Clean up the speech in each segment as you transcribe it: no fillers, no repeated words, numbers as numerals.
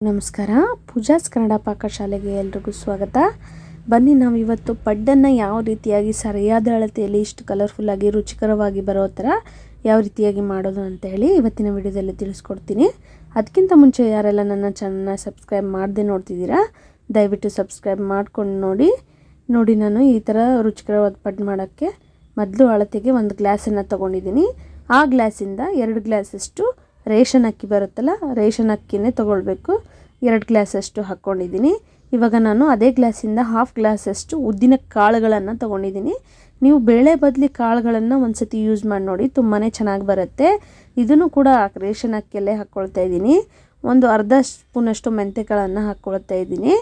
ನಮಸ್ಕಾರ. ಪೂಜಾಸ್ ಕನ್ನಡ ಪಾಕಶಾಲೆಗೆ ಎಲ್ರಿಗೂ ಸ್ವಾಗತ. ಬನ್ನಿ ನಾವು ಇವತ್ತು ಪಡ್ಡನ್ನು ಯಾವ ರೀತಿಯಾಗಿ ಸರಿಯಾದ ಅಳತೆಯಲ್ಲಿ ಇಷ್ಟು ಕಲರ್ಫುಲ್ಲಾಗಿ ರುಚಿಕರವಾಗಿ ಬರೋ ಥರ ಯಾವ ರೀತಿಯಾಗಿ ಮಾಡೋದು ಅಂತ ಹೇಳಿ ಇವತ್ತಿನ ವಿಡಿಯೋದಲ್ಲಿ ತಿಳಿಸ್ಕೊಡ್ತೀನಿ. ಅದಕ್ಕಿಂತ ಮುಂಚೆ ಯಾರೆಲ್ಲ ನನ್ನ ಚಾನಲ್ನ ಸಬ್ಸ್ಕ್ರೈಬ್ ಮಾಡದೆ ನೋಡ್ತಿದ್ದೀರಾ ದಯವಿಟ್ಟು ಸಬ್ಸ್ಕ್ರೈಬ್ ಮಾಡ್ಕೊಂಡು ನೋಡಿ ನಾನು ಈ ಥರ ರುಚಿಕರವಾದ ಪಡ್ಡು ಮಾಡೋಕ್ಕೆ ಮೊದಲು ಅಳತೆಗೆ ಒಂದು ಗ್ಲಾಸನ್ನು ತೊಗೊಂಡಿದ್ದೀನಿ. ಆ ಗ್ಲಾಸಿಂದ 2 ಗ್ಲಾಸಷ್ಟು ರೇಷನ್ ಅಕ್ಕಿ ಬರುತ್ತಲ್ಲ, ರೇಷನ್ ಅಕ್ಕಿನೇ ತೊಗೊಳ್ಬೇಕು. 2 ಗ್ಲಾಸಷ್ಟು ಹಾಕ್ಕೊಂಡಿದ್ದೀನಿ. ಇವಾಗ ನಾನು ಅದೇ ಗ್ಲಾಸಿಂದ 1/2 ಗ್ಲಾಸಷ್ಟು ಉದ್ದಿನ ಕಾಳುಗಳನ್ನು ತೊಗೊಂಡಿದ್ದೀನಿ. ನೀವು ಬೇಳೆ ಬದಲಿ ಕಾಳುಗಳನ್ನು ಒಂದು ಸತಿ ಯೂಸ್ ಮಾಡಿ ನೋಡಿ, ತುಂಬಾ ಚೆನ್ನಾಗಿ ಬರುತ್ತೆ. ಇದನ್ನು ಕೂಡ ರೇಷನ್ ಅಕ್ಕಿಯಲ್ಲೇ ಹಾಕ್ಕೊಳ್ತಾ ಇದ್ದೀನಿ. ಒಂದು ಅರ್ಧ ಸ್ಪೂನಷ್ಟು ಮೆಂತ್ಯಕಾಳನ್ನು ಹಾಕ್ಕೊಳ್ತಾ ಇದ್ದೀನಿ.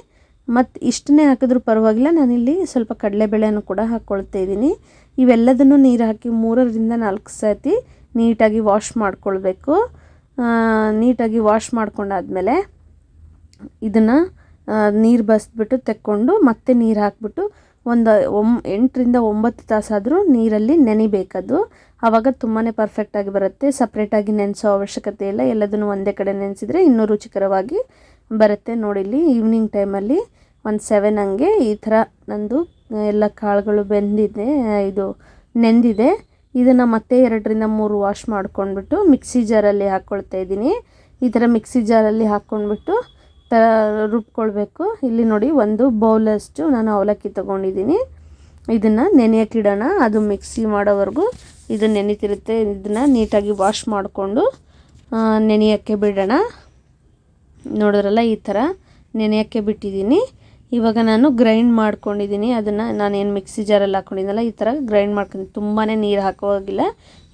ಮತ್ತು ಇಷ್ಟನ್ನೇ ಹಾಕಿದ್ರೂ ಪರವಾಗಿಲ್ಲ, ನಾನಿಲ್ಲಿ ಸ್ವಲ್ಪ ಕಡಲೆಬೇಳೆಯನ್ನು ಕೂಡ ಹಾಕ್ಕೊಳ್ತಾ ಇದ್ದೀನಿ. ಇವೆಲ್ಲದನ್ನು ನೀರು ಹಾಕಿ 3 ರಿಂದ 4 ಸತಿ ನೀಟಾಗಿ ವಾಶ್ ಮಾಡ್ಕೊಳ್ಬೇಕು. ನೀಟಾಗಿ ವಾಶ್ ಮಾಡ್ಕೊಂಡಾದ್ಮೇಲೆ ಇದನ್ನು ನೀರು ಬಸಿದ್ಬಿಟ್ಟು ತೆಕ್ಕೊಂಡು ಮತ್ತೆ ನೀರು ಹಾಕಿಬಿಟ್ಟು ಒಂದು 8 ರಿಂದ 9 ತಾಸಾದರೂ ನೀರಲ್ಲಿ ನೆನಿಬೇಕದು. ಆವಾಗ ತುಂಬಾ ಪರ್ಫೆಕ್ಟಾಗಿ ಬರುತ್ತೆ. ಸಪ್ರೇಟಾಗಿ ನೆನೆಸೋ ಅವಶ್ಯಕತೆ ಇಲ್ಲ. ಎಲ್ಲದನ್ನು ಒಂದೇ ಕಡೆ ನೆನೆಸಿದರೆ ಇನ್ನೂ ರುಚಿಕರವಾಗಿ ಬರುತ್ತೆ. ನೋಡಿ, ಇಲ್ಲಿ ಈವ್ನಿಂಗ್ ಟೈಮಲ್ಲಿ ಒಂದು 7 ಹಂಗೆ ಈ ಥರ ನಂದು ಎಲ್ಲ ಕಾಳುಗಳು ನೆಂದಿದೆ. ಇದನ್ನು ಮತ್ತೆ 2 ರಿಂದ 3 ವಾಶ್ ಮಾಡ್ಕೊಂಡ್ಬಿಟ್ಟು ಮಿಕ್ಸಿ ಜಾರಲ್ಲಿ ಹಾಕ್ಕೊಳ್ತಾ ಇದ್ದೀನಿ. ಈ ಥರ ಮಿಕ್ಸಿ ಜಾರಲ್ಲಿ ಹಾಕ್ಕೊಂಡ್ಬಿಟ್ಟು ರುಬ್ಕೊಳ್ಬೇಕು. ಇಲ್ಲಿ ನೋಡಿ, ಒಂದು ಬೌಲಷ್ಟು ನಾನು ಅವಲಕ್ಕಿ ತೊಗೊಂಡಿದ್ದೀನಿ. ಇದನ್ನು ನೆನೆಯೋಕ್ಕಿಡೋಣ. ಅದು ಮಿಕ್ಸಿ ಮಾಡೋವರೆಗೂ ಇದು ನೆನೀತಿರುತ್ತೆ. ಇದನ್ನು ನೀಟಾಗಿ ವಾಶ್ ಮಾಡಿಕೊಂಡು ನೆನೆಯೋಕ್ಕೆ ಬಿಡೋಣ. ನೋಡಿದ್ರಲ್ಲ, ಈ ಥರ ನೆನೆಯೋಕ್ಕೆ ಬಿಟ್ಟಿದ್ದೀನಿ. ಇವಾಗ ನಾನು ಗ್ರೈಂಡ್ ಮಾಡ್ಕೊಂಡಿದ್ದೀನಿ. ಅದನ್ನು ನಾನೇನು ಮಿಕ್ಸಿ ಜಾರಲ್ಲಿ ಹಾಕ್ಕೊಂಡಿದ್ದಲ್ಲ, ಈ ಥರ ಗ್ರೈಂಡ್ ಮಾಡ್ಕೊಂಡಿದ್ದೀನಿ. ತುಂಬಾ ನೀರು ಹಾಕೋವಾಗಿಲ್ಲ.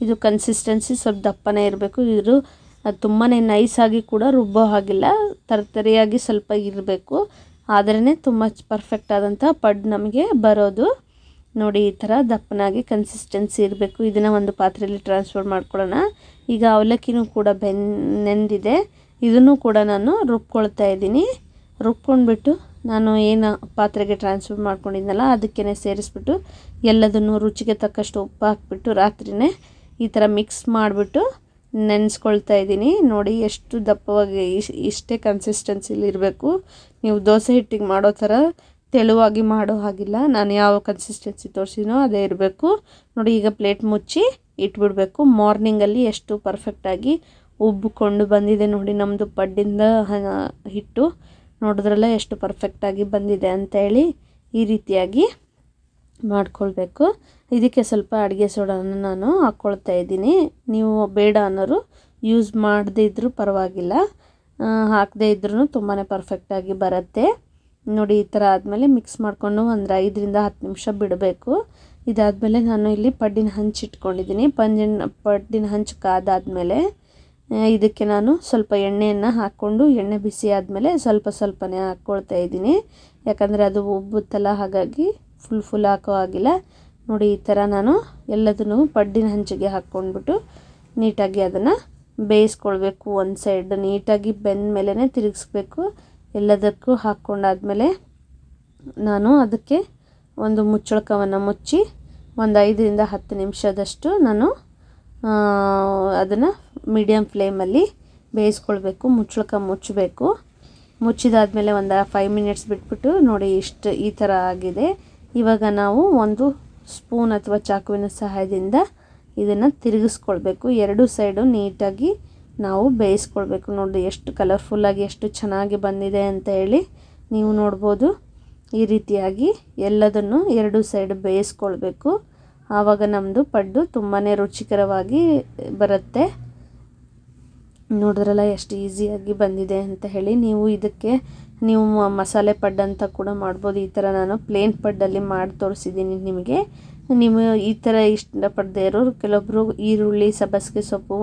ಇದು ಕನ್ಸಿಸ್ಟೆನ್ಸಿ ಸ್ವಲ್ಪ ದಪ್ಪನೇ ಇರಬೇಕು. ಇದು ಅದು ತುಂಬಾ ನೈಸಾಗಿ ಕೂಡ ರುಬ್ಬೋ ಹಾಗಿಲ್ಲ, ತರಿಯಾಗಿ ಸ್ವಲ್ಪ ಇರಬೇಕು. ಆದ್ರೇ ತುಂಬ ಪರ್ಫೆಕ್ಟ್ ಆದಂಥ ಪಡ್ಡು ನಮಗೆ ಬರೋದು. ನೋಡಿ, ಈ ಥರ ದಪ್ಪನಾಗಿ ಕನ್ಸಿಸ್ಟೆನ್ಸಿ ಇರಬೇಕು. ಇದನ್ನು ಒಂದು ಪಾತ್ರೆಯಲ್ಲಿ ಟ್ರಾನ್ಸ್ಫರ್ ಮಾಡ್ಕೊಳ್ಳೋಣ. ಈಗ ಅವಲಕ್ಕಿನೂ ಕೂಡ ನೆಂದಿದೆ. ಇದನ್ನು ಕೂಡ ನಾನು ರುಬ್ಕೊಳ್ತಾ ಇದ್ದೀನಿ. ರುಬ್ಕೊಂಡ್ಬಿಟ್ಟು ನಾನು ಏನು ಪಾತ್ರೆಗೆ ಟ್ರಾನ್ಸ್ಫರ್ ಮಾಡ್ಕೊಂಡಿದ್ನಲ್ಲ ಅದಕ್ಕೇ ಸೇರಿಸ್ಬಿಟ್ಟು ಎಲ್ಲದನ್ನು ರುಚಿಗೆ ತಕ್ಕಷ್ಟು ಉಪ್ಪು ಹಾಕ್ಬಿಟ್ಟು ರಾತ್ರಿಯೇ ಈ ಥರ ಮಿಕ್ಸ್ ಮಾಡಿಬಿಟ್ಟು ನೆನೆಸ್ಕೊಳ್ತಾ ಇದ್ದೀನಿ. ನೋಡಿ, ಎಷ್ಟು ದಪ್ಪವಾಗಿ ಇಷ್ಟೇ ಕನ್ಸಿಸ್ಟೆನ್ಸಿಲಿ ಇರಬೇಕು. ನೀವು ದೋಸೆ ಹಿಟ್ಟಿಗೆ ಮಾಡೋ ಥರ ತೆಳುವಾಗಿ ಮಾಡೋ ಹಾಗಿಲ್ಲ. ನಾನು ಯಾವ ಕನ್ಸಿಸ್ಟೆನ್ಸಿ ತೋರಿಸಿನೋ ಅದೇ ಇರಬೇಕು. ನೋಡಿ, ಈಗ ಪ್ಲೇಟ್ ಮುಚ್ಚಿ ಇಟ್ಬಿಡಬೇಕು. ಮಾರ್ನಿಂಗಲ್ಲಿ ಎಷ್ಟು ಪರ್ಫೆಕ್ಟಾಗಿ ಉಬ್ಬಿಕೊಂಡು ಬಂದಿದೆ ನೋಡಿ ನಮ್ಮದು ಪಡ್ಡಿಂದ ಹಿಟ್ಟು. ನೋಡಿದ್ರಲ್ಲ ಎಷ್ಟು ಪರ್ಫೆಕ್ಟಾಗಿ ಬಂದಿದೆ ಅಂತೇಳಿ. ಈ ರೀತಿಯಾಗಿ ಮಾಡ್ಕೊಳ್ಬೇಕು. ಇದಕ್ಕೆ ಸ್ವಲ್ಪ ಅಡುಗೆ ಸೋಡಾನ ನಾನು ಹಾಕ್ಕೊಳ್ತಾ ಇದ್ದೀನಿ. ನೀವು ಬೇಡ ಅನ್ನೋರು ಯೂಸ್ ಮಾಡದೇ ಇದ್ದರೂ ಪರವಾಗಿಲ್ಲ, ಹಾಕದೇ ಇದ್ರೂ ತುಂಬಾ ಪರ್ಫೆಕ್ಟಾಗಿ ಬರುತ್ತೆ. ನೋಡಿ, ಈ ಥರ ಆದಮೇಲೆ ಮಿಕ್ಸ್ ಮಾಡಿಕೊಂಡು ಒಂದು 5 ರಿಂದ 10 ನಿಮಿಷ ಬಿಡಬೇಕು. ಇದಾದಮೇಲೆ ನಾನು ಇಲ್ಲಿ ಪಡ್ಡಿನ ಹಂಚು ಇಟ್ಕೊಂಡಿದ್ದೀನಿ. ಪಡ್ಡಿನ ಹಂಚು ಕಾದಾದಮೇಲೆ ಇದಕ್ಕೆ ನಾನು ಸ್ವಲ್ಪ ಎಣ್ಣೆಯನ್ನು ಹಾಕ್ಕೊಂಡು, ಎಣ್ಣೆ ಬಿಸಿ ಆದಮೇಲೆ ಸ್ವಲ್ಪನೇ ಹಾಕ್ಕೊಳ್ತಾ ಇದ್ದೀನಿ. ಯಾಕಂದರೆ ಅದು ಉಬ್ಬುತ್ತಲ್ಲ, ಹಾಗಾಗಿ ಫುಲ್ ಹಾಕೋ ಆಗಿಲ್ಲ. ನೋಡಿ, ಈ ಥರ ನಾನು ಎಲ್ಲದನ್ನು ಪಡ್ಡಿನ ಹಂಚಿಗೆ ಹಾಕ್ಕೊಂಡ್ಬಿಟ್ಟು ನೀಟಾಗಿ ಅದನ್ನು ಬೇಯಿಸ್ಕೊಳ್ಬೇಕು. ಒಂದು ಸೈಡ್ ನೀಟಾಗಿ ಬೆಂದ ಮೇಲೇ ತಿರುಗಿಸ್ಬೇಕು. ಎಲ್ಲದಕ್ಕೂ ಹಾಕ್ಕೊಂಡಾದ್ಮೇಲೆ ನಾನು ಅದಕ್ಕೆ ಒಂದು ಮುಚ್ಚಳಕವನ್ನು ಮುಚ್ಚಿ ಒಂದು 5 ರಿಂದ 10 ನಿಮಿಷದಷ್ಟು ನಾನು ಅದನ್ನು ಮೀಡಿಯಮ್ ಫ್ಲೇಮಲ್ಲಿ ಬೇಯಿಸ್ಕೊಳ್ಬೇಕು. ಮುಚ್ಚಳಕ ಮುಚ್ಚಬೇಕು. ಮುಚ್ಚಿದಾದ್ಮೇಲೆ ಒಂದು 5 ಮಿನಿಟ್ಸ್ ಬಿಟ್ಬಿಟ್ಟು ನೋಡಿ, ಈ ಥರ ಆಗಿದೆ. ಇವಾಗ ನಾವು ಒಂದು ಸ್ಪೂನ್ ಅಥವಾ ಚಾಕುವಿನ ಸಹಾಯದಿಂದ ಇದನ್ನು ತಿರುಗಿಸ್ಕೊಳ್ಬೇಕು. 2 ಸೈಡು ನೀಟಾಗಿ ನಾವು ಬೇಯಿಸ್ಕೊಳ್ಬೇಕು. ನೋಡಿ, ಎಷ್ಟು ಕಲರ್ಫುಲ್ಲಾಗಿ ಎಷ್ಟು ಚೆನ್ನಾಗಿ ಬಂದಿದೆ ಅಂತ ಹೇಳಿ ನೀವು ನೋಡ್ಬೋದು. ಈ ರೀತಿಯಾಗಿ ಎಲ್ಲದನ್ನು 2 ಸೈಡ್ ಬೇಯಿಸ್ಕೊಳ್ಬೇಕು. ಆವಾಗ ನಮ್ಮದು ಪಡ್ಡು ತುಂಬಾ ರುಚಿಕರವಾಗಿ ಬರುತ್ತೆ. ನೋಡಿದ್ರಲ್ಲ ಎಷ್ಟು ಈಸಿಯಾಗಿ ಬಂದಿದೆ ಅಂತ ಹೇಳಿ. ನೀವು ಇದಕ್ಕೆ ಮಸಾಲೆ ಪಡ್ಡು ಅಂತ ಕೂಡ ಮಾಡ್ಬೋದು. ಈ ಥರ ನಾನು ಪ್ಲೇನ್ ಪಡ್ಡಲ್ಲಿ ಮಾಡಿ ತೋರಿಸಿದ್ದೀನಿ ನಿಮಗೆ. ನೀವು ಈ ಥರ ಇಷ್ಟಪಡದೇ ಇರೋರು ಕೆಲವೊಬ್ಬರು ಈರುಳ್ಳಿ, ಸಬ್ಬಸಿಗೆ ಸೊಪ್ಪು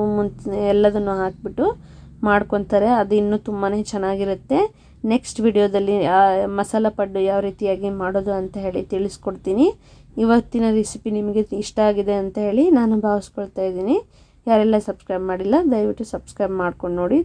ಎಲ್ಲದನ್ನು ಹಾಕಿಬಿಟ್ಟು ಮಾಡ್ಕೊತಾರೆ. ಅದು ಇನ್ನೂ ತುಂಬಾ ಚೆನ್ನಾಗಿರುತ್ತೆ. ನೆಕ್ಸ್ಟ್ ವಿಡಿಯೋದಲ್ಲಿ ಮಸಾಲ ಪಡ್ಡು ಯಾವ ರೀತಿಯಾಗಿ ಮಾಡೋದು ಅಂತ ಹೇಳಿ ತಿಳಿಸ್ಕೊಡ್ತೀನಿ. ಇವತ್ತಿನ ರೆಸಿಪಿ ನಿಮಗೆ ಇಷ್ಟ ಆಗಿದೆ ಅಂತ ಹೇಳಿ ನಾನು ಭಾವಿಸ್ಕೊಳ್ತಾ ಇದ್ದೀನಿ. ಯಾರೆಲ್ಲ ಸಬ್ಸ್ಕ್ರೈಬ್ ಮಾಡಿಲ್ಲ ದಯವಿಟ್ಟು ಸಬ್ಸ್ಕ್ರೈಬ್ ಮಾಡ್ಕೊಂಡು ನೋಡಿ.